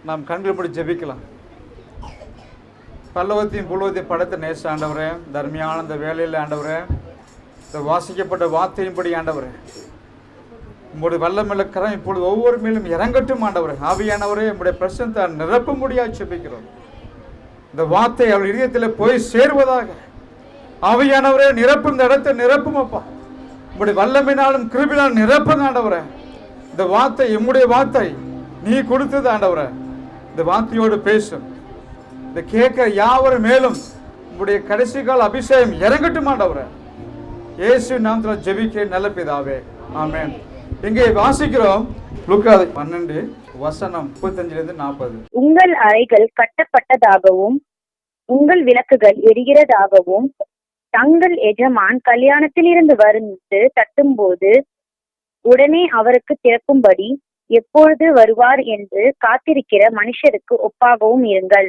நாம் கண்கள் படி ஜெபிக்கலாம். பல்லவத்தையும் புழுவத்தையும் படைத்த நேச ஆண்டவரே, தர்மியான இந்த வேலையில் ஆண்டவரே, இந்த வாசிக்கப்பட்ட வார்த்தையின்படி ஆண்டவரே, உங்களுடைய வல்லமையுள்ள கரம் இப்பொழுது ஒவ்வொரு மேலும் இறங்கட்டும் ஆண்டவரே. ஆவியானவரே, உங்களுடைய பிரசன்னத்தை நிரப்ப முடியாது ஜெபிக்கிறோம். இந்த வார்த்தை அவள் இதயத்தில் போய் சேருவதாக. ஆவியானவரே, நிரப்பும், இந்த இடத்தை நிரப்பும் அப்பா. உங்களுடைய வல்லமையினாலும் கிருபையினாலும் நிரப்புங்க ஆண்டவரே. இந்த வார்த்தை எம்முடைய வார்த்தை, நீ கொடுத்தது ஆண்டவரே. இந்த வார்த்தையோடு பேசும். இந்த கேட்க யாவரும் மேலும் உங்களுடைய கடைசி கால அபிஷேகம் இறங்கட்டும் ஆண்டவரே. இயேசு நாமத்தில் ஜெபிக்க நல்ல பிதாவே, ஆமென். இங்கே வாசிக்கிறோம் லூக்கா 12 வசனம் 35-40. உங்கள் அறைகள் கட்டப்பட்டதாகவும் உங்கள் விளக்குகள் எரிகிறதாகவும் தங்கள் எஜமான் கல்யாணத்திலிருந்து வந்து தட்டும்போது உடனே அவருக்கு திறக்கும்படி எப்பொழுது வருவார் என்று காத்திருக்கிற மனுஷருக்கு ஒப்பாகவும் இருங்கள்.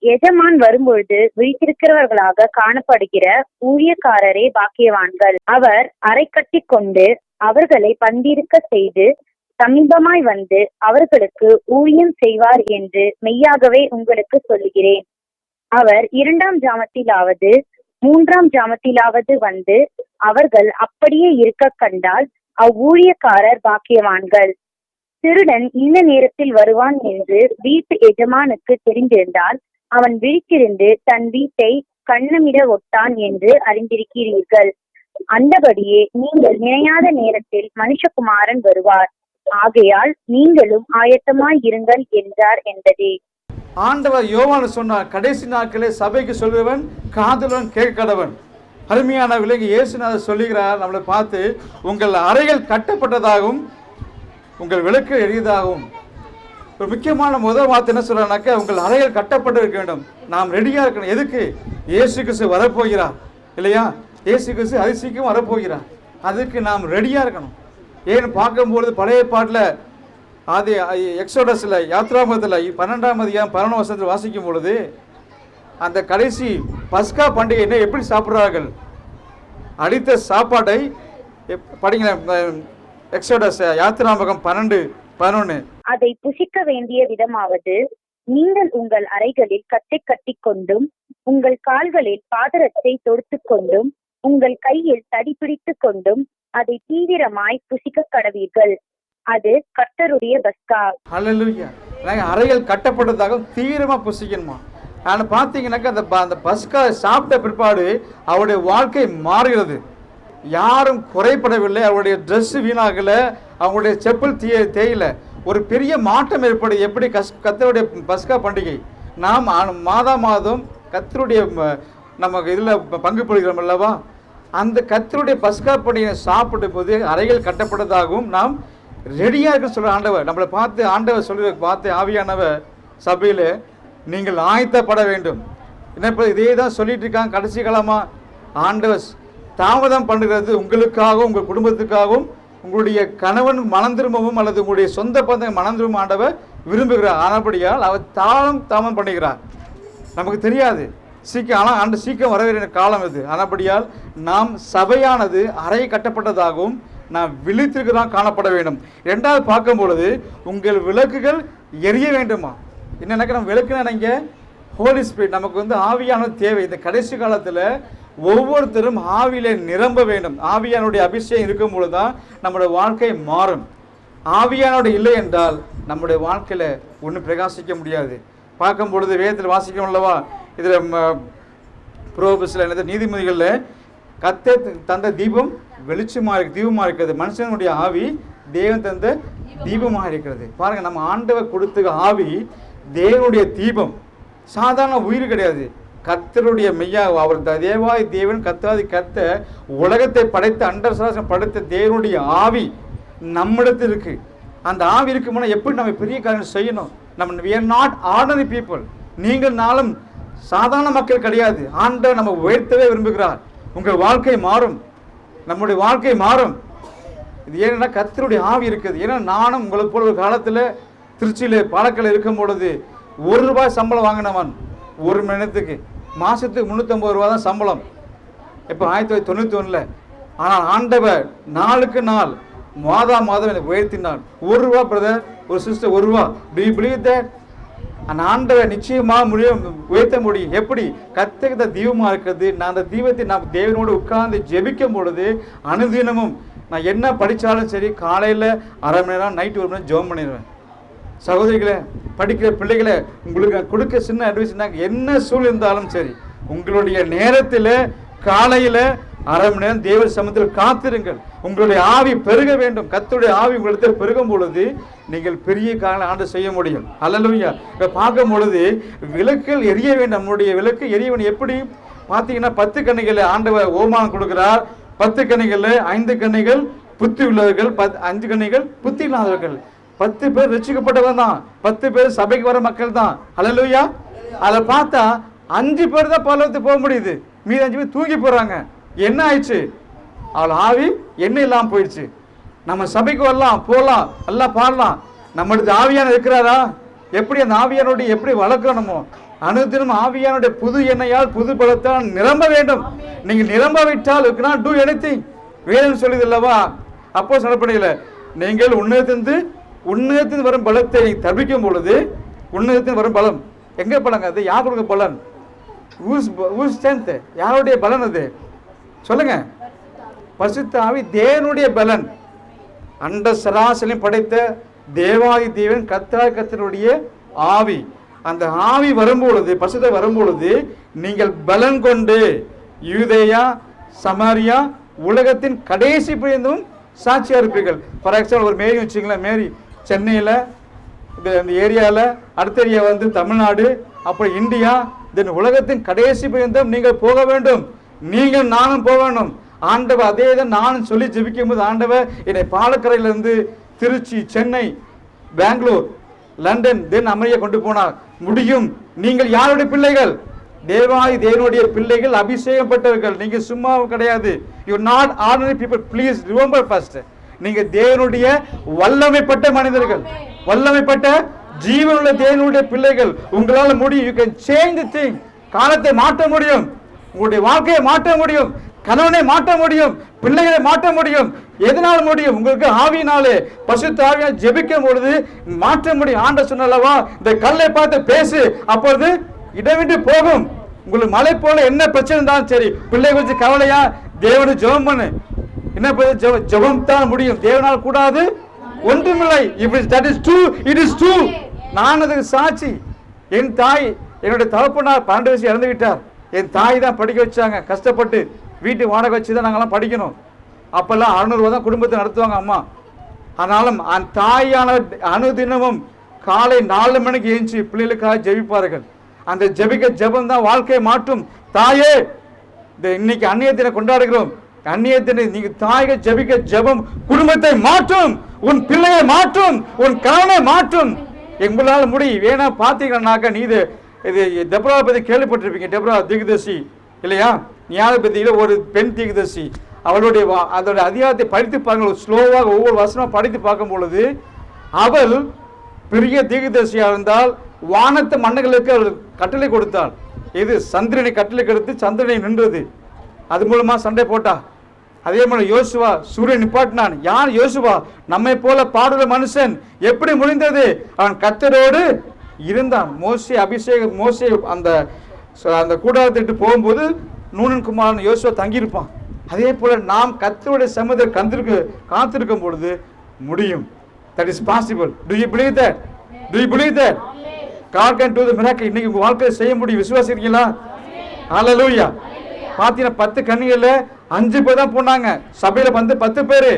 எஜமான் வரும்பொழுது விழித்திருக்கிறவர்களாக காணப்படுகிற ஊழியக்காரரே பாக்கியவான்கள். அவர் அறை கட்டி கொண்டு அவர்களை பந்திருக்க செய்து சமீபமாய் வந்து அவர்களுக்கு ஊழியம் செய்வார் என்று மெய்யாகவே உங்களுக்கு சொல்லுகிறேன். அவர் 2ஆம் ஜாமத்திலாவது 3ஆம் ஜாமத்திலாவது வந்து அவர்கள் அப்படியே இருக்க கண்டால் அவ்வூழியக்காரர் பாக்கியவான்கள். திருடன் இந்த நேரத்தில் வருவான் என்று வீட்டு எஜமானுக்கு தெரிந்திருந்தால் அவன் விழித்திருந்து தன் வீட்டை கண்ணமிட ஒட்டான் என்று அறிந்திருக்கிறீர்கள். அந்தபடியே நீங்கள் நினையாத நேரத்தில் மனுஷகுமாரன் வருவார். ஆகையால் நீங்களும் ஆயத்தமாய் இருங்கள் என்றார் என்பதே. ஆண்டவர் யோவான் சொன்னார், கடைசி நாட்களே சபைக்கு சொல்கிறவன் காதுடன் கேட்கடவன். அருமையான விலங்கு இயேசுநாதர் சொல்லுகிறார் நம்மளை பார்த்து, உங்கள் அறைகள் கட்டப்பட்டதாகவும் உங்கள் விளக்கு எரியதாகவும். ஒரு முக்கியமான முதல் வார்த்தை என்ன சொல்றாருனாக்கா, உங்கள் அறைகள் கட்டப்பட்டு இருக்க வேண்டும். நாம் ரெடியாக இருக்கணும். எதுக்கு? இயேசு கிறிஸ்து வரப்போகிறார் இல்லையா? இயேசு கிறிஸ்து அதிசீக்கிரம் வரப்போகிறார். அதுக்கு நாம் ரெடியாக இருக்கணும். ஏன்னு பார்க்கும்பொழுது பழைய பாட்டில் அது எக்ஸோடஸில் யாத்ராமத்தில் 12ஆம் அதிகாரம் 11ஆம் வசனத்தில் வாசிக்கும் பொழுது அந்த கடைசி பஸ்கா பண்டிகை என்ன எப்படி சாப்பிட்றார்கள்? அடித்த சாப்பாட்டை படிங்களேன். எக்ஸோடஸ் யாத்திராமகம் 12:11. அதை புசிக்க வேண்டிய விதமாவது, நீங்கள் உங்கள் அறைகளில் கட்டை கட்டி கொண்டும் உங்கள் கால்களில் பாதரத்தை தொடுத்து கொண்டும் உங்கள் கையில் தடி பிடித்து கொண்டும் அதை தீவிரமாய் புசிக்க கடவீர்கள். அது கர்த்தருடைய பஸ்கா. ஹல்லேலூயா. அறைகள் கட்டப்பட்டதாக தீவிரமா புசிக்கணுமா? ஆனால் பார்த்தீங்கன்னாக்கா அந்த பஸ்கா சாப்பிட்ட பிற்பாடு அவருடைய வாழ்க்கை மாறுகிறது. யாரும் குறைபடவில்லை. அவருடைய ட்ரெஸ் வீணாகலை, அவங்களுடைய செப்பல் தேயல. ஒரு பெரிய மாற்றம் ஏற்படுது. எப்படி கர்த்தருடைய பஸ்கா பண்டிகை நாம் மாதம் கர்த்தருடைய நமக்கு இதில் பங்கு பெறுகிறோம் அல்லவா? அந்த கர்த்தருடைய பஸ்கா பண்டிகை சாப்பிட்ட போது அறைகள் கட்டப்பட்டதாகவும் நாம் ரெடியாக இருக்க சொல்கிற ஆண்டவர் நம்மளை பார்த்து ஆண்டவர் சொல்கிற பார்த்து ஆவியானவர் சபையில் நீங்கள் ஆயத்தப்பட வேண்டும். என்ன இப்போ இதே தான் சொல்லிட்டு இருக்காங்க. கடைசி காலமாக ஆண்டவர் தாமதம் பண்ணுகிறது உங்களுக்காகவும் உங்கள் குடும்பத்துக்காகவும் உங்களுடைய கணவன் மனம் திரும்பவும் அல்லது உங்களுடைய சொந்த பந்தம் மனம் திரும்பவும் ஆண்டவர் விரும்புகிறார். ஆனபடியால் அவர் தாமதம் பண்ணுகிறார். நமக்கு தெரியாது சீக்கிரம், ஆனால் ஆண்டு சீக்கிரம் வர வேண்டிய காலம் இது. ஆனபடியால் நாம் சபையானது அறை கட்டப்பட்டதாகவும் நாம் விழித்திருக்கிறதான் காணப்பட வேண்டும். ரெண்டாவது பார்க்கும் பொழுது உங்கள் விளக்குகள் எரிய வேண்டுமா? என்னன்னாக்கா நம்ம விளக்குனா இங்கே ஹோலி ஸ்பிரிட் நமக்கு ஆவியானது தேவை. இந்த கடைசி காலத்தில் ஒவ்வொருத்தரும் ஆவியிலே நிரம்ப வேண்டும். ஆவியானுடைய அபிஷேகம் இருக்கும் பொழுது தான் நம்முடைய வாழ்க்கை மாறும். ஆவியானோட இல்லை என்றால் நம்முடைய வாழ்க்கையில் ஒன்றும் பிரகாசிக்க முடியாது. பார்க்கும் பொழுது வேதத்தில் வாசிக்கணும் அல்லவா? இதில் புரோபஸில் என்னது நீதிமொழிகளில் கர்த்தர் தந்த தீபம் வெளிச்சமாக இருக்கு, தீபமாக இருக்கிறது. மனுஷனுடைய ஆவி தேவன் தந்த தீபமாக இருக்கிறது. பாருங்கள், நம்ம ஆண்டவர் கொடுத்த ஆவி தேவனுடைய தீபம். சாதாரண உயிர் கிடையாது. கர்த்தருடைய மெய்யா அவர் தேவாய் தேவன் கர்த்தாதி கர்த்த உலகத்தை படைத்த அண்டர்சாசனம் படைத்த தேவனுடைய ஆவி நம்மிடத்தில் இருக்கு. அந்த ஆவி இருக்கும்போது எப்படி நம்ம பெரிய காரியம் செய்யணும்? நம்ம we are not ordinary people. நீங்கள் நாளும் சாதாரண மக்கள் கிடையாது. ஆண்டவர் நம்ம உயர்த்தவே விரும்புகிறார். உங்கள் வாழ்க்கை மாறும், நம்முடைய வாழ்க்கை மாறும். இது ஏன்னா கர்த்தருடைய ஆவி இருக்குது. ஏன்னா நானும் உங்களை போல ஒரு காலத்தில் திருச்சியில் பாலக்காடு இருக்கும் பொழுது ₹1 சம்பளம் வாங்கினவன் ஒரு மணி நேரத்துக்கு. மாதத்துக்கு ₹350 தான் சம்பளம். இப்போ 1991. ஆனால் ஆண்டவர் நாளுக்கு நாள் மாதம் எனக்கு உயர்த்தினார். ₹1 பிரதர், ஒரு sister ₹1. Do you believe that? அந்த ஆண்டவர் நிச்சயமா உயர்த்த முடியும். எப்படி? கர்த்தருக்கு தீபமா இருக்கிறது. நான் அந்த தீபத்தை நான் தேவனோடு உட்கார்ந்து ஜெபிக்கும் பொழுது அனுதினமும் நான் என்ன படித்தாலும் சரி, காலையில் அரை மணி நேரம், நைட்டு 1 மணி நேரம் ஜெபம் பண்ணிடுவேன். சகோதரிகளை, படிக்கிற பிள்ளைகளை, உங்களுக்கு கொடுக்க சின்ன அட்வைஸ்னா, என்ன சூழல் இருந்தாலும் சரி, உங்களுடைய நேரத்தில் காலையில் அரை மணி நேரம் தேவ சமூகத்தில் காத்திருங்கள். உங்களுடைய ஆவி பெருக வேண்டும். கர்த்தருடைய ஆவி உங்களிடத்தில் பெருகும் பொழுது நீங்கள் பெரிய காரணம் ஆண்டு செய்ய முடியும். அல்லேலூயா. இப்போ பார்க்கும் பொழுது விளக்கில் எரிய வேண்டும். நம்முடைய விளக்கு எரிய வேண்டும். எப்படி பார்த்தீங்கன்னா 10 கன்னிகளை ஆண்டவர் ஓமானம் கொடுக்கிறார். 10 கன்னிகளில் 5 கன்னிகள் புத்தி உள்ளவர்கள், 5 கன்னிகள் புத்தி இல்லாதவர்கள். 10 பேர் ரட்சிக்கப்பட்டவங்க தான். 10 பேர் சபைக்கு வர மக்கள் தான். அல்லேலூயா. அதை பார்த்தா 5 பேர் தான் பரலோகத்துக்கு போக முடியுது. மீதி 5 பேர் தூக்கி போறாங்க. என்ன ஆயிடுச்சு? அவள் ஆவி என்ன இல்லாமல் போயிடுச்சு. நம்ம சபைக்கு வரலாம், போகலாம், எல்லாம் பாடலாம். நம்மளுக்கு ஆவியான இருக்கிறாரா? எப்படி அந்த ஆவியானுடைய எப்படி வளர்க்கணுமோ அனுதினம் ஆவியானுடைய புது எண்ணெயால் புது பலத்தால் நிரம்ப வேண்டும். நீங்கள் நிரம்ப விட்டால் டூ எனிதிங். வேதம் சொல்லுது அல்லவா? அப்போ சொல்லப்படையில நீங்கள் உன்னதத்திலிருந்து வரும் பலத்தை தவிக்கும் பொழுது, உன்னதத்திலிருந்து வரும் பலம் எங்கே பலங்க? அது யார் கொடுக்க பலன்? யாருடைய பலன் அது? சொல்லுங்க. பரிசுத்த ஆவி தேவனுடைய பலன். அண்ட சராசரியும் படைத்த தேவாதி தேவன் கர்த்தருடைய ஆவி. அந்த ஆவி வரும்பொழுது, பரிசுத்த வரும்பொழுது நீங்கள் பலன் கொண்டு யூதேயா, சமாரியா, உலகத்தின் கடைசி பரியந்தம் சாட்சியா இருப்பீர்கள். ஃபார் எக்ஸாம்பிள் ஒரு மேரி வச்சுங்களேன். மேரி சென்னையில் இந்த ஏரியாவில், அடுத்த ஏரியா வந்து தமிழ்நாடு, அப்புறம் இந்தியா, தென் உலகத்தின் கடைசி பரியந்தம் நீங்கள் போக வேண்டும். நீங்கள் நானும் போக வேண்டும். ஆண்டவர் அதே தான் நானும் சொல்லி ஜெபிக்கும் போது, ஆண்டவர் என்னை பாலக்கரையிலிருந்து திருச்சி, சென்னை, பெங்களூர், லண்டன், தென் அமெரிக்கா கொண்டு போனார். முடியும். நீங்கள் யாருடைய பிள்ளைகள்? தேவாதி தேவனுடைய பிள்ளைகள், அபிஷேகப்பட்டவர்கள். நீங்க சும்மா கிடையாது. You not ordinary people. Please remember first, நீங்க தேவனுடைய வல்லமைப்பட்ட மனிதர்கள், வல்லமைப்பட்ட ஜீவனுள்ள தேவனுடைய பிள்ளைகள். உங்களால் முடியும். You can change the thing. காலத்தை மாற்ற முடியும். உங்களுடைய வாழ்க்கையை மாற்ற முடியும். கணவனை மாற்ற முடியும். பிள்ளைகளை மாற்ற முடியும். எதனால் முடியும்? உங்களுக்கு ஆவியினாலே, பரிசுத்த ஆவியால் ஜெபிக்கும் பொழுது மாற்ற முடியும். ஆண்டவர் சொன்னல்லவா, இந்த கல்லை பார்த்து பேசு, அப்பொழுது இடவிட்டு போகும். உங்களுக்கு மலை போல என்ன பிரச்சனை இருந்தாலும் சரி, பிள்ளை கொஞ்சம் கவலையா, தேவனை ஜெபம் பண்ணு. என்ன ஜெபம் தான் முடியும். தேவனால் கூடாது ஒன்றுமில்லை. That is true. It is true. நான் அதுக்கு சாட்சி. என் தாய், என்னுடைய தகப்பனார் 12 வயசு இறந்து விட்டார். என் தாய் தான் படிக்க வச்சாங்க. கஷ்டப்பட்டு வீட்டு வாடகை வச்சு தான் நாங்கள்லாம் படிக்கணும். அப்போல்லாம் 600 ரூபா தான் குடும்பத்தை நடத்துவாங்க அம்மா. ஆனாலும் அந்த தாயான அனுதினமும் காலை 4 மணிக்கு எழுந்து பிள்ளைகளுக்காக ஜெபிப்பார்கள். அந்த ஜெபம் தான் வாழ்க்கையை மாற்றும். தாயே, இன்னைக்கு அந்நிய தினம் கொண்டாடுகிறோம். அந்நிய தினம் நீங்க தாய்கள் ஜெபிக்க ஜெபம் குடும்பத்தை மாற்றும், உன் பிள்ளையை மாற்றும், உன் கணவனை மாற்றும். எங்களால் முடியும். வேணா பார்த்தீங்கன்னாக்கா, நீது இது டெப்ரா பற்றி கேள்விப்பட்டிருப்பீங்க. டெப்ரா தீர்க்கதரிசி இல்லையா? நியாயாதிபதியில் ஒரு பெண் தீர்க்கதரிசி. அவளுடைய அதோட அதிகாரத்தை படித்து பாருங்கள். ஸ்லோவாக ஒவ்வொரு வருஷமாக படித்து பார்க்கும் பொழுது, அவள் பெரிய தீர்க்கதரிசியாக இருந்தால் வானத்து மன்னர்களுக்கு அவள் கட்டளை கொடுத்தாள். இது சந்திரனை கட்டளை கொடுத்து சந்திரனை நின்றது. அது மூலமாக சண்டை போட்டா. அதே போல யோசுவா சூரியன் நிப்பாட்டினான். யார் யோசுவா? நம்மை போல பாடுற மனுஷன். எப்படி முடிந்தது? அவன் கர்த்தரோடு இருந்தான். மோசே அந்த கூடாரத்திட்டு போகும்போது நூனின் குமாரன் யோசுவா தங்கியிருப்பான். அதே போல நாம் கர்த்தருடைய சமூகத்தில் காத்திருக்கும் பொழுது முடியும். That is possible. Do you believe that? Do you believe that? God can do the miracle. இன்னைக்கு உங்க வாழ்க்கையில் செய்ய முடியும். விசுவாசிக்கிறீங்களா? ஹல்லேலூயா. பார்த்தீங்கன்னா 10 கன்னிகையில் 5 பேர் தான் போனாங்க. சபையில் வந்து 10 பேர்,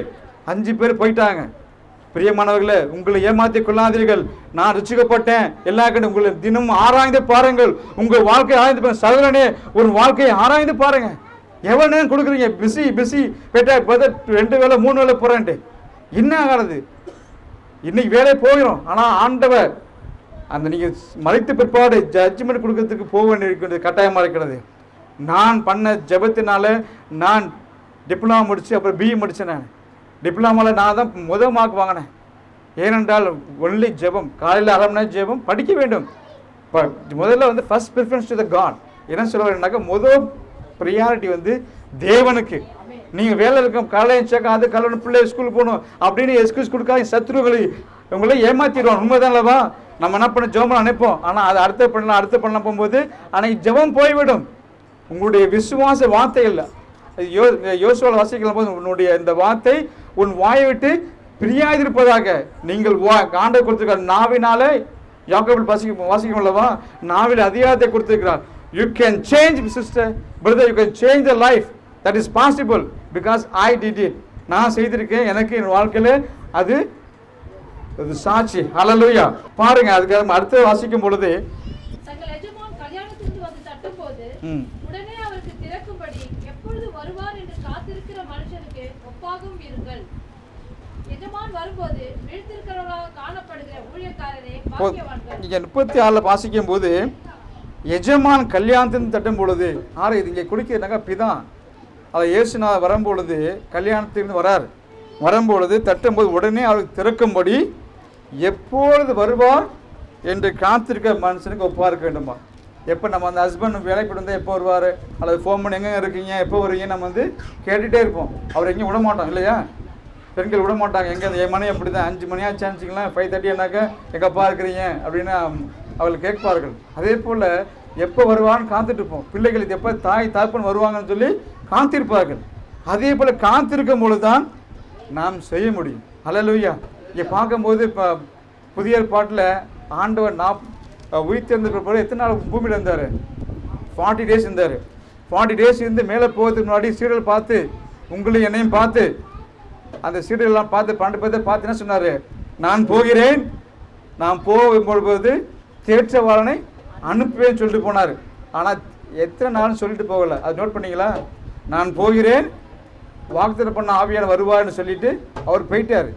5 பேர் போயிட்டாங்க. பிரியமானவர்களே, உங்களை ஏமாற்றிக் கொள்ளாதீர்கள். நான் ரட்சிக்கப்பட்டேன் எல்லா கண்டு உங்களை தினமும் ஆராய்ந்து பாருங்கள். உங்கள் வாழ்க்கையை ஆராய்ந்து பாருங்க. சகோதரனே, ஒரு வாழ்க்கையை ஆராய்ந்து பாருங்க. எவ்வளவு நேரம் கொடுக்குறீங்க? பிஸி போயிட்டா 2 வேளை 3 வேளை போறேன்ட்டு என்ன ஆகிறது? இன்னைக்கு வேலை போகிறோம். ஆனால் ஆண்டவர் அந்த நீங்கள் மறைத்த பிற்பாடு ஜட்ஜ்மெண்ட் கொடுக்கறதுக்கு போக வேண்டியிருக்கிறது கட்டாயமாக இருக்கிறது. நான் பண்ண ஜெபத்தினால நான் டிப்ளமா முடித்து அப்புறம் பிஇ முடித்தேன். நான் டிப்ளமாவில் நான் தான் முதல் மார்க் வாங்கினேன். ஏனென்றால் ஒன்லி ஜெபம். காலையில் அரை மணி நேரம் ஜெபம் படிக்க வேண்டும். இப்போ முதல்ல வந்து first preference to the God. என்ன சொல்லுவாருனாக்கா, முதல் ப்ரியாரிட்டி வந்து தேவனுக்கு. நீங்கள் வேலை இருக்கும், காலையும் சேர்க்க அது கல்யாணம், பிள்ளை ஸ்கூல் போகணும் அப்படின்னு எக்ஸ்கியூஸ் கொடுக்காத சத்துருகளை உங்களை ஏமாற்றிடுவான். உண்மைதான்லவா? நம்ம என்ன பண்ண ஜெபம் அனுப்போம், ஆனால் அதை அடுத்த பண்ணலாம் போகும்போது ஆனால் ஜெபம் போய்விடும். உங்களுடைய விசுவாச வார்த்தை இல்லை. யோசுவாவில் வாசிக்கலாம் போது, உன்னுடைய இந்த வார்த்தை உன் வாயை விட்டு பிரியாதிருப்பதாக. நீங்கள் ஆண்டவர் கொடுத்திருக்கார் நாவினாலே, யாக்கோபில் வாசிக்கும் அல்லவா, நாவில் அதிகாரத்தை கொடுத்திருக்கிறார். You can change sister, brother, you can change the life. That is possible because I did it. நான் செய்திருக்கேன், எனக்கு என் வாழ்க்கையில் அது சாட்சி. ஹல்லேலூயா. பாருங்க, அதுக்கு அடுத்து வாசிக்கும் பொழுது, தங்கள் எஜமான் கல்யாணத்திற்கு வந்து தட்டும்போது உடனே அவருக்கு திறக்கும்படி எப்பொழுது வருவார் என்று காத்திருக்கிற மனுஷனுக்கு ஒப்பாகவும் இருங்கள். எஜமான் வரும்போது விழித்திருக்கிறவர்களாக காணப்படுகிற ஊழியக்காரரே பாக்கியவான்கள். இங்க 34 வாசிக்கும் போது, எஜமான் கல்யாணத்தின் தட்டும் பொழுது, ஆறு இது இங்கே குடிக்கிறதுனாக்கா பிதான், அதை இயேசுநாதர் வரும்பொழுது கல்யாணத்திலிருந்து வரும்பொழுது தட்டும்போது உடனே அவருக்கு திறக்கும்படி எப்பொழுது வருவார் என்று காத்திருக்க மனுஷனுக்கு ஒப்பா இருக்க வேண்டுமா. எப்போ நம்ம அந்த ஹஸ்பண்ட் வேலைக்கு இருந்தால் எப்போ வருவார், அல்லது ஃபோன் பண்ணி எங்கே இருக்கீங்க, எப்போ வருவீங்க, நம்ம வந்து கேட்டுகிட்டே இருப்போம். அவர் எங்கேயும் விட மாட்டோம் இல்லையா? பெண்கள் விட மாட்டாங்க. எங்கே என் மணி அப்படி தான் 5 மணியாக சான்ஸிங்களேன், 5:30 எங்கப்பா இருக்கிறீங்க அப்படின்னு அவர்கள் கேட்பார்கள். அதே போல் எப்போ வருவான்னு காத்துட்டு இருப்போம். பிள்ளைகள் இது எப்போ தாய் தாப்பன் வருவாங்கன்னு சொல்லி காத்திருப்பார்கள். அதே போல் காத்திருக்கும் பொழுது தான் நாம் செய்ய முடியும். ஹல்லேலூயா. இங்கே பார்க்கும்போது இப்போ புதிய ஏற்பாட்டில் ஆண்டவர் உயிர்த்தெழுந்த பிறகு எத்தனை நாள் பூமியில் இருந்தார்? 40 days இருந்தார். 40 days இருந்து மேலே போகிறதுக்கு முன்னாடி சீரியல் பார்த்து, உங்களையும் என்னையும் பார்த்து, அந்த சீரியல்லாம் பார்த்து 12 பேர்த்தை பார்த்து என்ன சொன்னார்? நான் போகிறேன், நான் போகும்பொழுது தேற்றவாளனை அனுப்புவேன்னு சொல்லிட்டு போனார். ஆனால் எத்தனை நாள்னு சொல்லிட்டு போகலை. அது நோட் பண்ணிங்களா? நான் போகிறேன், வாக்குத்தத்தம் பண்ண ஆவியான வருவார்னு சொல்லிட்டு அவர் போயிட்டார்.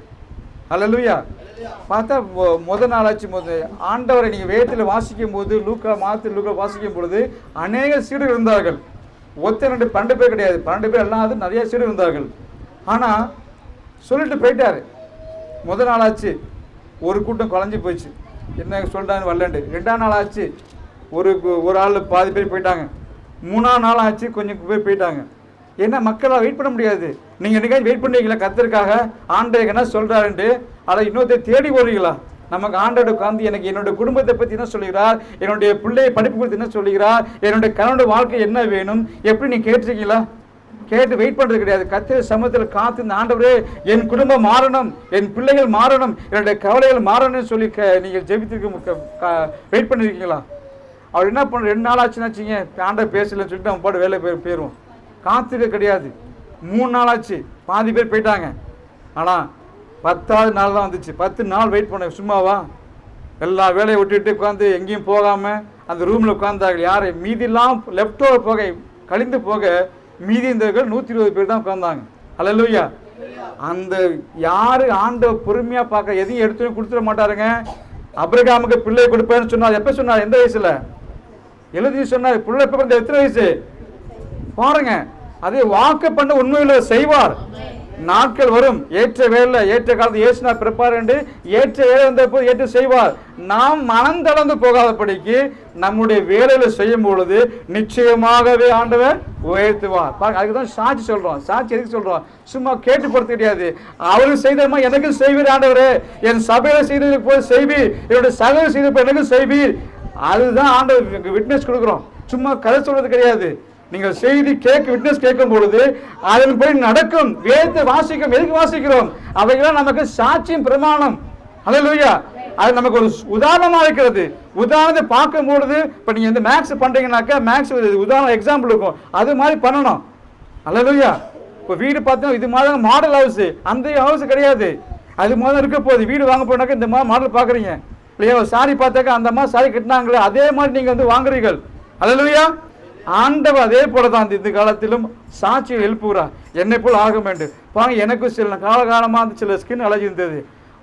ஹல்லேலூயா. பார்த்தா முதல் நாளாச்சு. ஆண்டவரை நீங்கள் வேதத்தில் வாசிக்கும் போது, லூக்கா வாசிக்கும் பொழுது அநேக சீடர்கள் இருந்தார்கள். 12 பேர் கிடையாது, 12 பேர் எல்லாம் நிறைய சீடர்கள் இருந்தார்கள். ஆனால் சொல்லிட்டு போயிட்டார். முதல் நாளாச்சு, ஒரு கூட்டம் குழஞ்சி போயிடுச்சு, என்ன சொல்லிட்டாங்க வரலண்டு. 2ஆம் நாள் ஆச்சு, ஒரு ஆள் பாதி பேர் போயிட்டாங்க. 3ஆம் நாள் ஆச்சு, கொஞ்சம் பேர் போயிட்டாங்க. ஏன்னா மக்களால் வெயிட் பண்ண முடியாது. நீங்கள் என்னைக்காவது வெயிட் பண்ணுறீங்களா கர்த்தருக்காக? ஆண்டவருக்கு என்ன சொல்கிறாருன்ட்டு அதை இன்னொருத்தர் தேடி போடுறீங்களா? நமக்கு ஆண்டோட உட்காந்து எனக்கு என்னோட குடும்பத்தை பற்றி என்ன சொல்லுகிறார், என்னுடைய பிள்ளை படிப்பு குறித்து என்ன சொல்லுகிறார், என்னுடைய கணவனுடைய வாழ்க்கை என்ன வேணும், எப்படி நீங்கள் கேட்டிருக்கீங்களா? கேட்டு வெயிட் பண்ணுறது கிடையாது. கர்த்தர் சமூகத்தில் காத்து இந்த ஆண்டவரே என் குடும்பம் மாறணும், என் பிள்ளைகள் மாறணும், என்னுடைய கவலைகள் மாறணும்னு சொல்லி நீங்கள் ஜெபித்திருக்க வெயிட் பண்ணியிருக்கீங்களா? அவர் என்ன பண்ண 2 நாள் ஆச்சுன்னாச்சுங்க, ஆண்டவர் பேசலன்னு சொல்லிட்டு அவன் பாட்டு வேலை போயிடுவோம். காத்திருக்க கிடையாது. 3 நாள் ஆச்சு, பாதி பேர் போயிட்டாங்க. ஆனால் 10ஆவது நாள் தான் வந்துச்சு. 10 நாள் வெயிட் பண்ண சும்மாவா? எல்லா வேலையை விட்டுட்டு உட்காந்து எங்கேயும் போகாமல் அந்த ரூமில் உட்காந்தார்கள். யார்? மீதிலாம் லெஃப்ட் ஓவர் போக கழிந்து போக மீதி இருந்தவர்கள் 120 பேர் தான் உட்காந்தாங்க. ஹல்லேலூயா. அந்த யார் ஆண்டவர் பொறுமையாக பார்க்க எதையும் எடுத்து கொடுத்துட மாட்டாருங்க. அபிரகாமுக்கு பிள்ளை கொடுப்பேன்னு சொன்னார். எப்போ சொன்னார்? எந்த வயசில்? எழுதி சொன்னார். பிள்ளை எப்போ பிறந்த? எத்தனை வயசு பாருங்க. அதை வாக்கு பண்ண உண்மையில் செய்வார். நாட்கள் வரும், ஏற்ற வேலை ஏற்ற காலத்து இயேசுநாதர் பிறப்பார் என்று ஏற்ற வேலை வந்த போது ஏற்ற செய்வார். நாம் மனம் தளர்ந்து போகாதபடிக்கு நம்முடைய வேலையில செய்யும் பொழுது நிச்சயமாகவே ஆண்டவர் உயர்த்துவார். அதுக்கு தான் சாட்சி சொல்றோம். சாட்சி எதுக்கு சொல்றோம்? சும்மா கேட்டு பொறுத்து கிடையாது. அவருக்கு செய்தமா எனக்கு செய்வீர் ஆண்டவரே, என் சபையில செய்தது போய் செய்வீர், என்னுடைய சகோதரி செய்த எனக்கு செய்வீர். அதுதான் ஆண்டவர் விட்னஸ் கொடுக்குறோம். சும்மா கதை சொல்றது கிடையாது. நீங்கள் செய்தி விட்னஸ் கேட்கும் பொழுது அதன் படி நடக்கும். வேதத்தை வாசிக்கும். எதுக்கு வாசிக்கிறோம்? அவைகளாம் நமக்கு சாட்சியும் பிரமாணம். ஹல்லேலூயா. அது நமக்கு ஒரு உதாரணமாக இருக்கிறது. உதாரணத்தை பார்க்கும் பொழுது இப்போ நீங்கள் இந்த மேக்ஸ் பண்ணுறீங்கன்னாக்கா மேக்ஸ் உதாரணம் எக்ஸாம்பிள் இருக்கும், அது மாதிரி பண்ணணும். ஹல்லேலூயா. இப்போ வீடு பார்த்தோம், இது மாதிரி மாடல் ஹவுஸ், அந்த ஹவுஸ் கிடையாது, அது மாதிரி இருக்க போகுது. வீடு வாங்க போனாக்கா இந்த மாதிரி மாடல் பார்க்குறீங்க இல்லையா? சாரி பார்த்தாக்கா அந்த மாதிரி சாரி கட்டினாங்களே அதே மாதிரி நீங்கள் வந்து வாங்குறீர்கள். ஹல்லேலூயா. ஆண்டவர் அதே போல தான் இந்த காலத்திலும் சாட்சியை எழுப்புகிறார். என்னை போல் ஆக வேண்டும். பாங்க, எனக்கும் சில காலகாலமாக சில ஸ்கின் அலர்ஜி இருந்தது.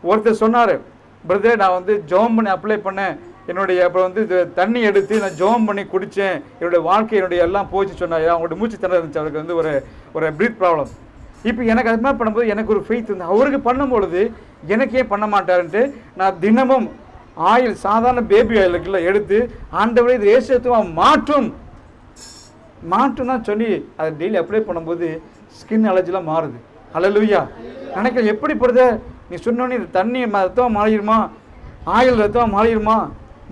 ஒருத்தர் சொன்னார், பிரதர் நான் வந்து ஜோம் பண்ணி அப்ளை பண்ணேன், என்னுடைய அப்புறம் வந்து தண்ணி எடுத்து நான் ஜோம் பண்ணி குடித்தேன், என்னுடைய வாழ்க்கை என்னுடைய எல்லாம் போச்சு சொன்னார். அவங்களுடைய மூச்சு திணற இருந்துச்சு, அவருக்கு வந்து ஒரு ப்ரீத் ப்ராப்ளம். இப்போ எனக்கு அது மாதிரி பண்ணும்போது எனக்கு ஒரு ஃபெய்த் இருந்தது. அவருக்கு பண்ணும்பொழுது எனக்கு ஏன் பண்ண மாட்டாருன்ட்டு நான் தினமும் ஆயில், சாதாரண பேபி ஆயில் எடுத்து ஆண்டவரே இது ஏசுத்துவம் மாற்றும் மாற்றம் தான் சொல்லி அதை டெய்லி அப்ளை பண்ணும்போது ஸ்கின் அலர்ஜிலாம் மாறுது. அல்லேலூயா. நினைக்கிற எப்படி போடுத நீ சொன்னோன்னே தண்ணி ரத்தமாக மாறிடுமா, ஆயில் ரத்தமாக மாறிடுமா?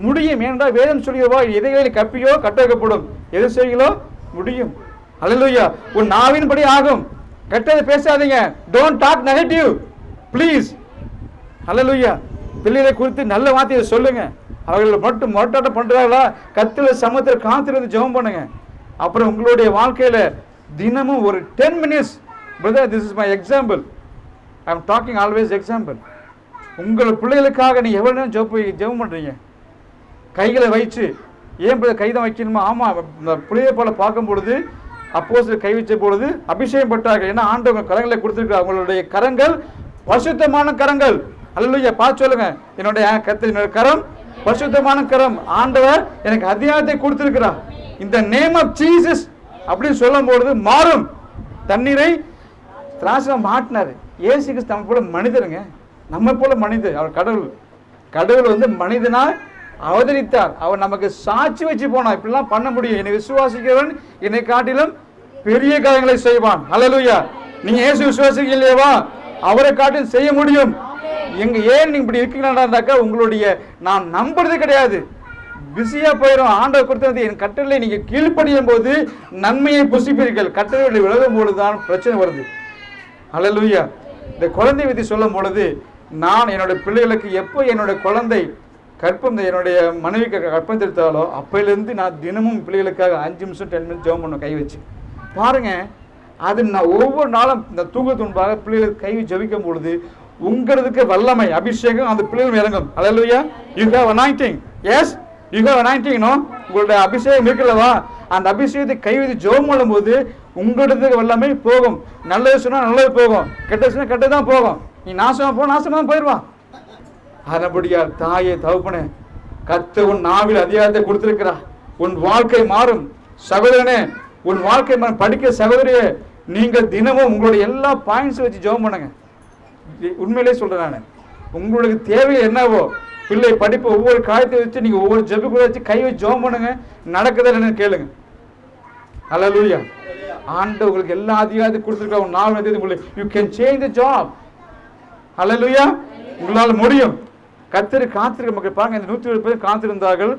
முடியும். ஏனென்றால் வேதம் சொல்கிறவா எதைகளில் கப்பியோ கட்ட வைக்கப்படும், எது செய்களோ முடியும். அல்லேலூயா. உன் நாவின்படி ஆகும். கெட்டதை பேசாதீங்க. Don't talk negative please. Hallelujah. பிள்ளைகளை குறித்து நல்ல வார்த்தையை சொல்லுங்க. அவர்கள் மட்டும் மொட்டாட்டம் பண்றாங்களா, கத்துல சமத்தில் காத்திருந்து ஜெபம் பண்ணுங்க. அப்புறம் உங்களுடைய வாழ்க்கையில தினமும் ஒரு 10 minutes, brother this is my example, I am talking always example. உங்கள் பிள்ளைகளுக்காக நீ எவ்வளோ நேரம் ஜெபம் பண்றீங்க? கைகளை வச்சு ஏன் கைதான் வைக்கணுமா? ஆமாம், இந்த புளியை போல பார்க்கும் பொழுது அப்போஸ்தலர் கை வச்ச பொழுது அபிஷேகம் பட்டார்கள். ஏன்னா ஆண்டவங்க கரங்களை கொடுத்துருக்காங்க. அவங்களுடைய கரங்கள் பரிசுத்தமான கரங்கள். அல்லேலூயா. பார்த்து சொல்லுங்க, என்னுடைய கரம் பரிசுத்தமான கரம். ஆண்டவர் எனக்கு அதிகாரத்தை கொடுத்திருக்கிறார். இந்த நேம் ஆஃப் ஜீசஸ் அப்படின்னு சொல்லும் பொழுது மாறும். தண்ணீரை திராட்சை மாட்டினாரு. இயேசு கிறிஸ்து நம்ம போல மனிதருங்க, நம்ம போல மனிதர். அவர் கடவுள் வந்து மனிதனால் அவதரித்தார். அவர் நமக்கு சாட்சி வச்சு போனார். இப்படிலாம் பண்ண முடியும். என்னை விசுவாசிக்கிறவன் என்னை காட்டிலும் பெரிய காரியங்களை செய்வான். அல்லேலூயா. நீங்க இயேசு விசுவாசிக்கலையேவா, அவரை காட்டிலும் செய்ய முடியும். ஏன் நீங்க இப்படி இருக்கீங்கன்னாக்கா உங்களுடைய நான் நம்புறது கிடையாது, பிஸியா போயிடும். ஆண்டவர் கொடுத்தது என் கட்டளை நீங்க கீழ்ப்படியும் போது நன்மையை புசிப்பீர்கள். கட்டளை விலகும் பொழுதுதான் பிரச்சனை வருது. அல்லேலூயா. இந்த குழந்தை விதி சொல்லும் பொழுது நான் என்னுடைய பிள்ளைகளுக்கு எப்போ என்னுடைய குழந்தை கற்பம் என்னுடைய மனைவிக்கு கற்பம் தெரித்தாலோ அப்பையிலேருந்து நான் தினமும் பிள்ளைகளுக்காக 5 நிமிஷம் 10 minutes ஜெபம் பண்ணுவேன் கை வச்சு. பாருங்க, அது நான் ஒவ்வொரு நாளும் இந்த தூக்கத்து முன்பாக பிள்ளைகளுக்கு கை ஜெபிக்கும் பொழுது உங்கிறதுக்கு வல்லமை அபிஷேகம் அந்த பிள்ளைகள் இறங்கும். Hallelujah. You have anointing. Yes, you have anointing. No, உங்களுடைய அபிஷேகம் இருக்குல்லவா, அந்த அபிஷேகத்தை கை வைத்து ஜெபம் பண்ணும்போது உங்களதுக்கு வல்லமை போகும். நல்லது சொன்னா நல்லது போகும், கெட்டது சொன்னா கெட்டது தான் போகும். நீ நாசமா போ, நாசமா தான் போயிடுவான். அதனபடியால் தாயே தகப்பனே, கர்த்தர் உன் நாவில் அதிகாரத்தை கொடுத்திருக்கிறா. உன் வாழ்க்கை மாறும். சகோதரனே, உன் வாழ்க்கை மாறும். படிக்க சகோதரியே, நீங்கள் தினமும் உங்களுடைய எல்லா பாயிண்ட்ஸ் வச்சு ஜெபம் பண்ணுங்க. உண்மையிலே சொல்றேன் நான், உங்களுக்கு தேவை என்னவோ பிள்ளை படிப்பு ஒவ்வொரு காரியத்தை வச்சு நீங்க ஒவ்வொரு ஜெப கூட வச்சு கை வச்சு ஜெபம் பண்ணுங்க. நடக்குதா என்னன்னு கேளுங்க. அல்லேலூயா. ஆண்டவர் உங்களுக்கு எல்லா அதிகாரத்தையும் கொடுத்திருக்கா. உன் நாவில் உங்களுக்கு you can change the job. Hallelujah. உங்களால் முடியும். கர்த்தர் காத்திருக்க மக்கள் பாருங்க, இந்த 120 பேர் காத்திருந்தார்கள்,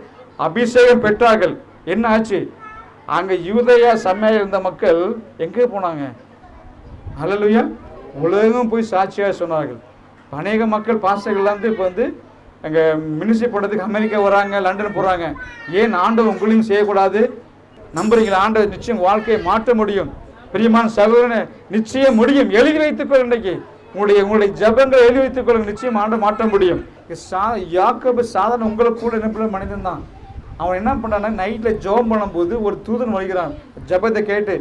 அபிஷேகம் பெற்றார்கள். என்ன ஆச்சு? அங்க யூதேயா சமயம் இருந்த மக்கள் எங்கே போனாங்க? அல்லேலூயா. உலகம் போய் சாட்சியாக சொன்னார்கள். அநேக மக்கள் பாஸ்டர்கள்லாம் இப்போ வந்து அங்கே மினிஸ்ட்ரி பண்ணுறதுக்கு அமெரிக்கா வராங்க, லண்டன் போகிறாங்க. ஏன் ஆண்டவர் உங்களையும் செய்யக்கூடாது? நம்புறீங்களா? ஆண்டவர் நிச்சயம் வாழ்க்கையை மாற்ற முடியும். பிரியமான சகோதரனே, நிச்சயம் முடியும். எழுதி வைத்துக்கொள். இன்றைக்கு உங்களுடைய ஜபங்களை எழுதி வைத்துக் கொள்ளுங்க. நிச்சயம் ஆண்டு மாற்ற முடியும். யாக்கோபு சாதாரண உங்களை கூட என்ன மனிதன் தான். அவன் என்ன பண்ணான்னா நைட்டில் ஜெபம் பண்ணும்போது ஒரு தூதன் வருகிறான். ஜபத்தை கேட்டு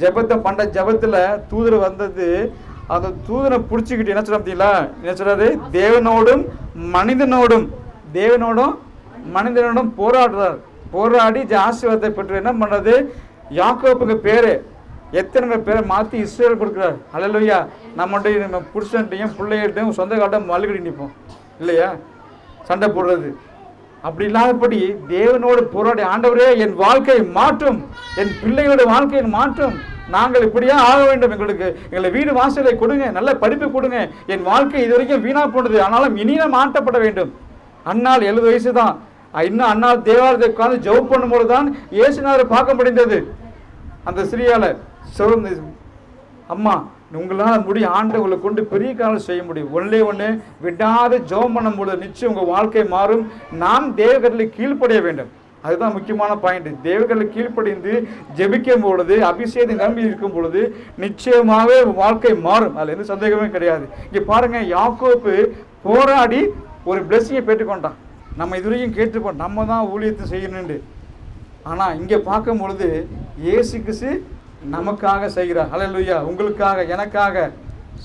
ஜபத்தை பண்ண ஜபத்தில் தூதர் வந்தது. அந்த தூதனை பிடிச்சிக்கிட்டு என்ன சொல்ல, என்ன சொல்றாரு? தேவனோடும் மனிதனோடும் போராடுறார். போராடி ஆசீர்வாதத்தை பெற்று என்ன பண்றது? யாக்கோபுக்கு பேரு எத்தனை பேரை மாற்றி இஸ்ரேல் கொடுக்குறாரு. அல்லேலூயா. நம்மகிட்ட நம்ம புருஷன்ட்டையும் பிள்ளைகிட்டையும் சொந்த காட்டம் மல்லுக்கடி நிற்போம் இல்லையா, சண்டை போடுறது. அப்படி இல்லாதபடி தேவனோடு போராடி ஆண்டவரே என் வாழ்க்கையை மாற்றும், என் பிள்ளைகளோட வாழ்க்கையை மாற்றும், நாங்கள் இப்படியா ஆக வேண்டும், எங்களை வீடு வாசலை கொடுங்க, நல்ல படிப்பு கொடுங்க, என் வாழ்க்கை இது வரைக்கும் வீணா போனது, ஆனாலும் இனியும் மாற்றப்பட வேண்டும். அண்ணால் 70 வயசு தான். இன்னும் அண்ணால் தேவாலயத்தை உட்கார்ந்து ஜெபம் பண்ணும்போது தான் இயேசுநாதரை பார்க்க முடிந்தது. அந்த ஸ்ரீயால அம்மா உங்களால் முடியும், ஆண்டவங்களை கொண்டு பெரிய காலம் செய்ய முடியும். ஒன்று விடாத ஜெபம் பண்ணும்போது நிச்சயம் உங்கள் வாழ்க்கை மாறும். நாம் தேவகர்களை கீழ்ப்படைய வேண்டும். அதுதான் முக்கியமான பாயிண்ட். தேவர்களை கீழ்ப்படிந்து ஜெபிக்கும் பொழுது, அபிஷேகத்தை நம்பி இருக்கும் பொழுது நிச்சயமாகவே வாழ்க்கை மாறும். அதில் எந்த சந்தேகமே கிடையாது. இங்கே பாருங்க, யாக்கோபு போராடி ஒரு பிளெஸிங்கை பெற்றுக்கொண்டான். நம்ம இதுவரைக்கும் கேட்டுப்போம், நம்ம தான் ஊழியத்தை செய்யணுண்டு. ஆனால் இங்கே பார்க்கும் பொழுது இயேசு கிறிஸ்து நமக்காக செய்கிறார். அல்லேலூயா. உங்களுக்காக, எனக்காக,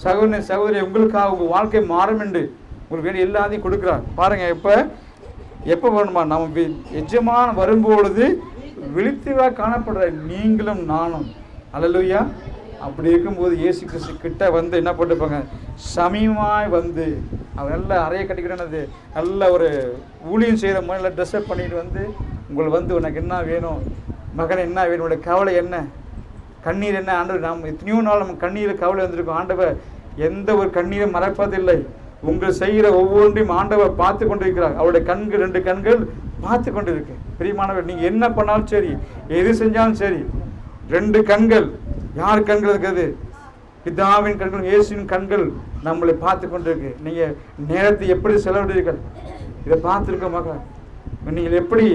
சகோதரி உங்களுக்காக உங்கள் வாழ்க்கை மாறும் என்று உங்களுக்கு வேண்டிய எல்லாத்தையும் கொடுக்குறார். பாருங்கள், எப்போ வரணுமா? நம்ம எஜமான வரும்பொழுது விழித்துவா காணப்படுற நீங்களும் நானும். அல்லேலூயா. அப்படி இருக்கும்போது இயேசு கிறிஸ்து கிட்ட வந்து என்ன போட்டுப்பாங்க? சமீபமாய் வந்து அவர் நல்ல அறையை கட்டிக்கிட்டது, நல்ல ஒரு ஊழியம் செய்கிற மாதிரி ட்ரெஸ்அப் பண்ணிட்டு வந்து உங்களை வந்து உனக்கு என்ன வேணும், மகன் என்ன என்னுடைய கவலை என்ன, கண்ணீர் என்ன? ஆண்டவர், நாம் எத்தனையோ நாள் நம்ம கண்ணீர் கவலை வந்திருக்கோம். ஆண்டவர் எந்த ஒரு கண்ணீரை மறைப்பதில்லை. உங்கள் செய்கிற ஒவ்வொன்றையும் ஆண்டவர் பார்த்து கொண்டிருக்கிறார். அவருடைய கண்கள், 2 கண்கள் பார்த்து கொண்டிருக்கு. பிரியமானவர், நீங்கள் என்ன பண்ணாலும் சரி, எது செஞ்சாலும் சரி, 2 கண்கள். யார் கண்கள் இருக்கிறது? பிதாவின் கண்கள், இயேசுவின் கண்கள் நம்மளை பார்த்து கொண்டிருக்கு. நீங்கள் நேரத்தை எப்படி செலவிடுறீர்கள்? இதை பார்த்துருக்க மகன், நீங்கள் எப்படி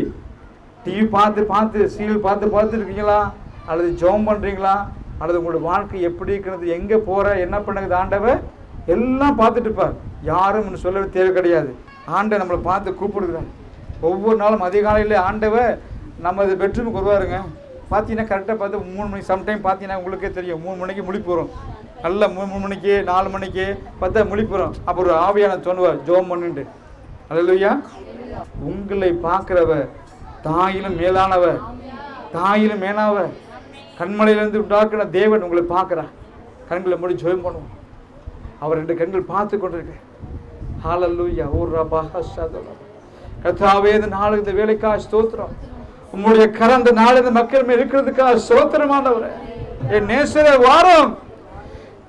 டிவி பார்த்து சீரியல் பார்த்து இருக்கீங்களா, அல்லது ஜெபம் பண்ணுறீங்களா, அல்லது உங்களோட வாழ்க்கை எப்படி இருக்கிறது, எங்கே போகிற, என்ன பண்ணுறது, ஆண்டவர் எல்லாம் பார்த்துட்டு இருப்பார். யாரும் சொல்லவே தேவை கிடையாது. ஆண்டவர் நம்மளை பார்த்து கூப்பிடுகிறார். ஒவ்வொரு நாளும் அதிகாலையில் ஆண்டவர் நம்ம பெட்ரூமுக்கு வருவாருங்க. பார்த்தீங்கன்னா கரெக்டாக பார்த்து 3 மணிக்கு, சம்டைம் பார்த்தீங்கன்னா உங்களுக்கே தெரியும், 3 மணிக்கு முழிப்பு வரும். நல்ல 3 மணிக்கு 4 மணிக்கு பார்த்தா முழிப்பு வரும். அப்போ ஒரு ஆவியான தோணுவார், ஜெபம் பண்ணுண்டு. அல்லேலூயா. உங்களை பார்க்கிறவர் தாயிலும் மேலானவர், தாயிலும் மேலானவர். கண்மலையிலிருந்து உண்டாக்குன தேவன் உங்களை பார்க்குறார். கண்களை மூடி ஜெபம் பண்ணுவோம். அவர் 2 கண்கள் பார்த்து கொண்டிருக்க. ஹல்லேலூயா. கர்த்தாவே, இந்த நாள் இந்த வேலைக்காக ஸ்தோத்திரம். உங்களுடைய கரம் இந்த நாள் இந்த மக்கள் மேல் இருக்கிறதுக்காக ஸ்தோத்திரமானவரே. என் நேசரே வாரம்,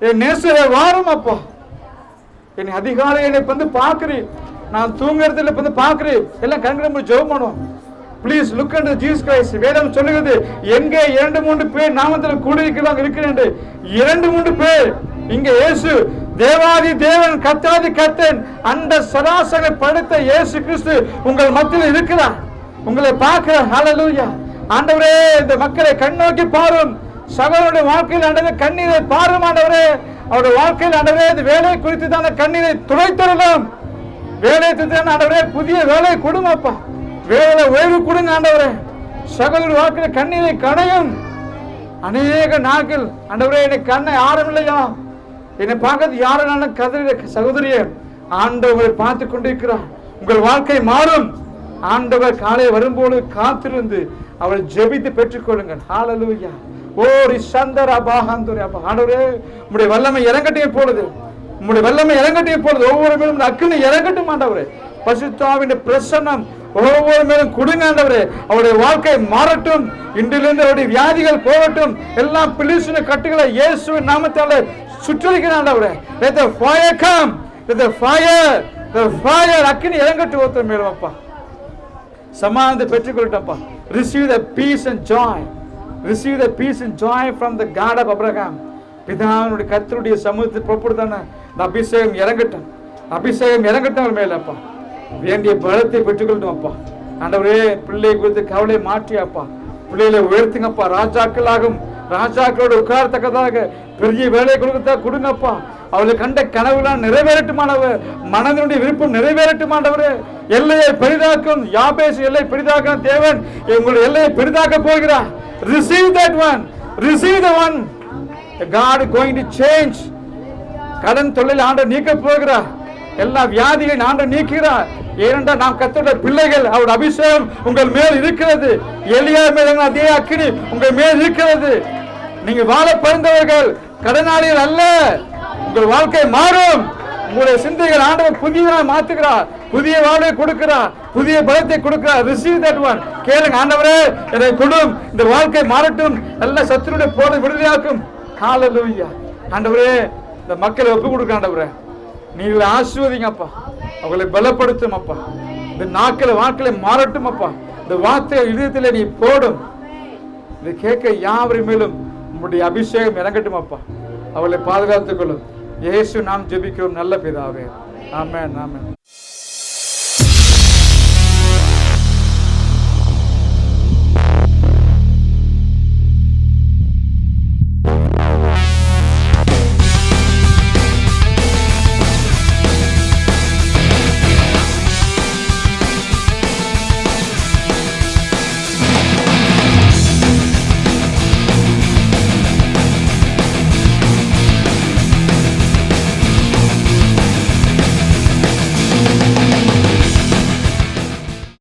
என் நேசரே வாரம் அப்பா. என்னை அதிகாலை என்னை வந்து பார்க்கிறேன், நான் தூங்குறதுல வந்து பார்க்கிறேன். எல்லாம் கண்களை மூடி ஜெபம் பண்ணுவோம். Please look unto Jesus Christ. வேதம் சொல்லுகிறது, எங்கே 2-3 பேர் நாமத்தில் கூடியிருக்கிறாங்க இருக்கிறேன். 2-3 பேர் இங்க இயேசு, தேவாதி தேவன், கர்த்தாதி கர்த்தன், அந்த சராசரை படைத்த இயேசு கிறிஸ்து உங்கள் மத்தியில் இருக்கிறார், உங்களை பார்க்கிறார். ஹல்லேலூயா. ஆண்டவரே, இந்த மக்களை கண்ணோக்கி பாரும். சகோதரனுடைய வாழ்க்கையில் ஆண்டவரே கண்ணீரை பாரும். ஆண்டவரே, அவருடைய வாழ்க்கையில் ஆண்டவரே இந்த வேலை குறித்து தான் கண்ணீரை துடைத்தரலாம். வேலை தான் ஆண்டவரே, புதிய வேலை கொடுங்கப்பா, வேலை ஓய்வு கொடுங்க ஆண்டவரே. சகோதர வாழ்க்கையில் கண்ணீரை கடையும். அநேக நாட்கள் ஆண்டவரே என்னை கண்ணை யாரும் இல்லையா, என்னை பார்க்கறது யாரும் கதறி சகோதரியே, ஆண்டவரை பார்த்து கொண்டிருக்கிறார். உங்கள் வாழ்க்கை மாறும். ஆண்டவர் காலை வரும்போது காத்திருந்து அவரை ஜெபித்து பெற்றுக்கொள்ளுங்கள். ஹல்லேலூயா. ஓ ரிஷந்தர அபாஹந்தரே. அப்பா ஆண்டவரே, உம்முடைய வல்லமை இறங்கட்டே போடுது, உம்முடைய வல்லமை இறங்கட்டே போடுது. ஒவ்வொரு மேலும் அக்கினி இறங்கட்டும் ஆண்டவரே. பரிசுத்தாவின் பிரசன்னம் ஒவ்வொரு மேலும் கொடுங்க ஆண்டவரே. அவருடைய வாழ்க்கை மாறட்டும். இன்றிலிருந்து அவருடைய வியாதிகள் போகட்டும். எல்லாம் பிலிசுன கட்டுகளை இயேசுவின் நாமத்தால சுற்றறிக்கிறேன் ஆண்டவரே. Let the fire come, let the fire அக்கினி இறங்கட்டும் ஒருத்தர் மேலும் அப்பா. சமாதானத்தை பெற்றுக்கொள்ளட்டப்பா. Receive the peace and joy, receive the peace and joy from the God of Abraham. பிதாவுடைய கர்த்தருடைய சமூகத்தை புறப்படுதான இந்த அபிஷேகம் இறங்கட்டும், அபிஷேகம் இறங்கட்டும் மேல அப்பா. வேண்டிய பலத்தை பெற்றுக்கொள்ளட்டும் அப்பா. ஆண்டவரே, பிள்ளை குறித்து கவலை மாற்றி அப்பா, பிள்ளைகளை உயர்த்துங்கப்பா. ராஜாக்களாகும், ராஜாக்களோடு உட்காரத்தக்கதாக பெரிய வேலை கொடுங்கப்பா. அவளை கண்ட கனவுலாம் நிறைவேறட்டுமானவர், மனதினுடைய விருப்பம் நிறைவேறட்டுமானவர். எல்லையை பெரிதாக்கும் யாபேஸ், எல்லை பெரிதாக்கும் தேவன் உங்களுடைய எல்லையை பெரிதாக்க போகிறார். Receive that one, receive the one. God is going to change. கடன் தொல்லையில் ஆண்டவர் நீக்க போகிறார். எல்லா வியாதிகளை ஆண்டவர் நீக்கிறார். ஏனென்றால் நாம் கர்த்தருடைய பிள்ளைகள், அவருடைய அபிஷேகம் உங்கள் மேல் இருக்கிறது. எலியா மேல் அதே அக்கினி உங்கள் மேல் இருக்கிறது. நீங்கள் வாழ பிறந்தவர்கள், கடனாளிகள் அல்ல. உங்கள் வாழ்க்கை மாறும். உங்களுடைய சிந்தைகள் ஆண்டவர் புதியதாக மாற்றுகிறார், புதிய வாழ்வை கொடுக்கிறார், புதிய பலத்தை கொடுக்கிறார். Receive that one. கேளுங்க, ஆண்டவரே என்னை கொடும், இந்த வாழ்க்கை மாறட்டும், எல்லா சத்துருடைய போதை விடுதலையாக்கும். ஹல்லேலூயா. ஆண்டவரே, இந்த மக்களை ஒப்பு கொடுக்க ஆண்டவரே, நீங்கள் ஆசீர்வதிங்க அப்பா, அவங்களை பலப்படுத்தும் அப்பா. இந்த நாட்களை வாழ்க்கையில மாறட்டும் அப்பா. இந்த வார்த்தை இதயத்தில் நீ போடும். இதை கேட்க யாவரி மேலும் உங்களுடைய அபிஷேகம் இறங்கட்டும் அப்பா. அவளை பாதுகாத்துக் கொள்ளும். இயேசு நாம் ஜெபிக்கிறோம் நல்ல பிதாவே. ஆமென், ஆமென்.